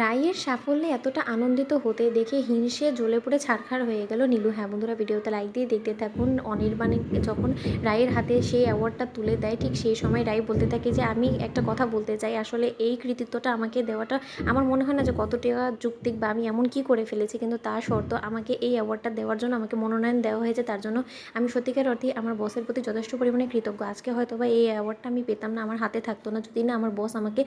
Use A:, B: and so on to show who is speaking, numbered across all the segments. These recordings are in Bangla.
A: রাইয়ের সাফল্যে এতটা আনন্দিত হতে দেখে হিংসে জ্বলে পুড়ে ছারখার হয়ে গেল নীলু। হ্যাঁ বন্ধুরা, ভিডিওতে লাইক দিয়ে দেখতে থাকুন। অনির্বাণে যখন রাইয়ের হাতে সেই অ্যাওয়ার্ডটা তুলে দেয়, ঠিক সেই সময় রাই বলতে থাকে যে আমি একটা কথা বলতে চাই, আসলে এই কৃতিত্বটা আমাকে দেওয়াটা আমার মনে হয় না যে কতটা যৌক্তিক বা আমি এমন কি করে ফেলেছি, কিন্তু তা সত্ত্বেও আমাকে এই অ্যাওয়ার্ডটা দেওয়ার জন্য আমাকে মনোনয়ন দেওয়া হয়েছে। তার জন্য আমি সত্যিকার অর্থেই আমার বসের প্রতি যথেষ্ট পরিমাণে কৃতজ্ঞ। আজকে হয়তো বা এই অ্যাওয়ার্ডটা আমি পেতাম না, আমার হাতে থাকতো না, যদি না আমার বস আমাকে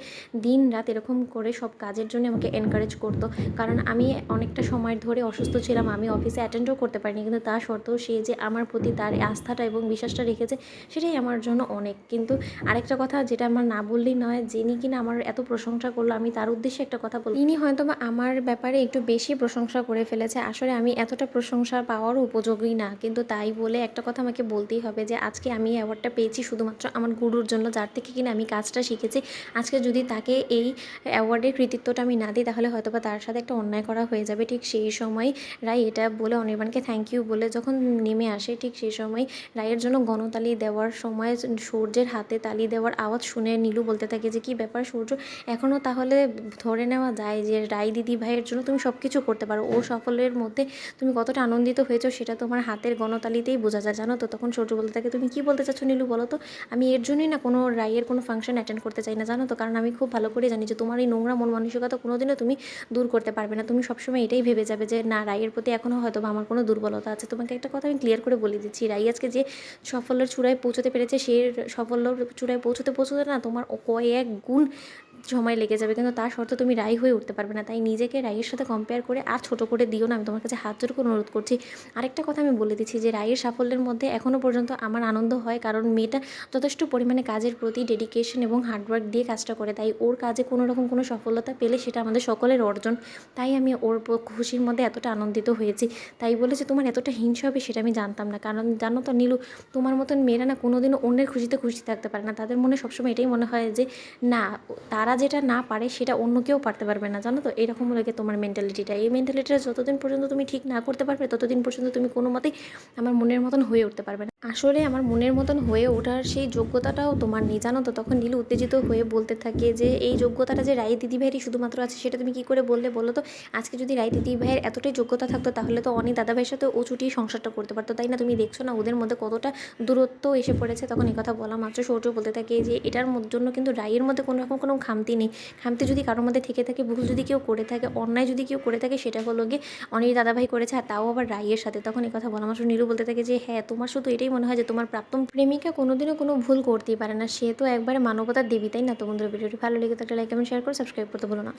A: দিন রাত এরকম করে সব কাজের জন্য আমাকে এনকারেজ করতো। কারণ আমি অনেকটা সময় ধরে অসুস্থ ছিলাম, আমি অফিসে অ্যাটেন্ডও করতে পারিনি, কিন্তু তা সত্ত্বেও সে যে আমার প্রতি তার আস্থাটা এবং বিশ্বাসটা রেখেছে, সেটাই আমার জন্য অনেক। কিন্তু আরেকটা কথা যেটা আমার না বললেই নয়, যিনি কিনা আমার এত প্রশংসা করলো, আমি তার উদ্দেশ্যে একটা কথা বলব। তিনি হয়তো বা আমার ব্যাপারে একটু বেশি প্রশংসা করে ফেলেছে, আসলে আমি এতটা প্রশংসা পাওয়ারও উপযোগী না। কিন্তু তাই বলে একটা কথা আমাকে বলতেই হবে যে আজকে আমি অ্যাওয়ার্ডটা পেয়েছি শুধুমাত্র আমার গুরুর জন্য, যার থেকে কিনা আমি কাজটা শিখেছি। আজকে যদি তাকে এই অ্যাওয়ার্ডের কৃতিত্বটা আমি না দিই, তাহলে হয়তোবা তার সাথে একটা অন্যায় করা হয়ে যাবে। ঠিক সেই সময় রাই এটা বলে অনির্বাণকে থ্যাংক ইউ বলে যখন নেমে আসে, ঠিক সেই সময় রাইয়ের জন্য গণতালি দেওয়ার সময় সূর্যের হাতে তালি দেওয়ার আওয়াজ শুনে নীলু বলতে থাকে যে কী ব্যাপার সূর্য, এখনও তাহলে ধরে নেওয়া যায় যে রাই দিদি ভাইয়ের জন্য তুমি সব কিছু করতে পারো, ও সাফল্যের মধ্যে তুমি কতটা আনন্দিত হয়েছো সেটা তোমার হাতের গণতালিতেই বোঝা যায়, জানো তো। তখন সূর্য বলতে থাকে তুমি কী বলতে চাচ্ছ নীলু, বলো তো। আমি এর জন্যই না কোনো রাইয়ের কোনো ফাংশন অ্যাটেন্ড করতে চাই না, জানো তো। কারণ আমি খুব ভালো করে জানি যে তোমার এই নোংরা মন মানসিকতা কোনোদিনও তুমি দূর করতে পারবে না। তুমি সবসময় এটাই ভেবে যাবে যে না, রাইয়ের প্রতি এখনও হয়তো বা আমার কোনো দুর্বলতা আছে। তোমাকে একটা কথা আমি ক্লিয়ার করে বলে দিচ্ছি, রাই আজকে যে সাফল্যের চূড়ায় পৌঁছতে পেরেছে, সে সাফল্যর চূড়ায় পৌঁছতে পৌঁছতে না তোমার কয়েক গুণ সময় লেগে যাবে, কিন্তু তার শর্তে তুমি রাই হয়ে উঠতে পারবে না। তাই নিজেকে রাইয়ের সাথে কম্পেয়ার করে আর ছোটো করে দিও না, আমি তোমার কাছে হাত জোর করে অনুরোধ করছি। আরেকটা কথা আমি বলে দিচ্ছি যে রাইয়ের সাফল্যের মধ্যে এখনও পর্যন্ত আমার আনন্দ হয়, কারণ মেয়েটা যথেষ্ট পরিমাণে কাজের প্রতি ডেডিকেশন এবং হার্ডওয়ার্ক দিয়ে কাজটা করে। তাই ওর কাজে কোনো রকম কোনো সফলতা পেলে সেটা আমাদের সকলের অর্জন। তাই আমি ওর খুশির মধ্যে এতটা আনন্দিত হয়েছি। তাই বলে যে তোমার এতটা হিংসা হবে সেটা আমি জানতাম না। কারণ জানো তো নীলু, তোমার মতন মেয়েরা না কোনোদিনও অন্যের খুশিতে খুশি থাকতে পারে না। তাদের মনে সবসময় এটাই মনে হয় যে না, তারা যেটা না পারে সেটা অন্য কেউ পারতে পারবে না, জানো তো। এরকম লাগে তোমার মেন্টালিটিটা। এই মেন্টালিটিটা যতদিন পর্যন্ত তুমি ঠিক না করতে পারবে, ততদিন পর্যন্ত তুমি কোনো মতেই আমার মনের মতন হয়ে উঠতে পারবে না। আসলে আমার মনের মতন হয়ে ওঠার সেই যোগ্যতাটাও তোমার নেই, জানো তো। তখন নীলু উত্তেজিত হয়ে বলতে থাকে যে এই যোগ্যতাটা যে রাই দিদিভাইয়েরই শুধুমাত্র আছে, সেটা তুমি কী করে বললে বলো তো। আজকে যদি রাই দিদিভাইয়ের এতটাই যোগ্যতা থাকতো, তাহলে তো অনি দাদাভাইয়ের সাথে ও ছুটিয়ে সংসারটা করতে পারতো, তাই না। তুমি দেখছো না ওদের মধ্যে কতটা দূরত্ব এসে পড়েছে। তখন এই কথা বলা মাত্র সৌর্য বলতে থাকে যে এটার জন্য কিন্তু রাইয়ের মধ্যে কোনো রকম কোনো খামতি নেই। খামতি যদি কারোর মধ্যে থেকে থাকে, ভুল যদি কেউ করে থাকে, অন্যায় যদি কেউ করে থাকে, সেটা হলো গিয়ে অনির দাদাভাই করেছে, আর তাও আবার রাইয়ের সাথে। তখন এই কথা বলা মাত্র নীলু বলতে থাকে যে হ্যাঁ, তোমার শুধু এটাই মনে হয় যে তোমার প্রাক্তন প্রেমিকা কোনোদিনও কোনো ভুল করতেই পারে না, সে তো একবারে মানবতার দেবী, তাই না। তো বন্ধুরা, ভিডিওটি ভালো লেগে থাকলে লাইক কমেন্ট শেয়ার করে সাবস্ক্রাইব করতে ভুলো না।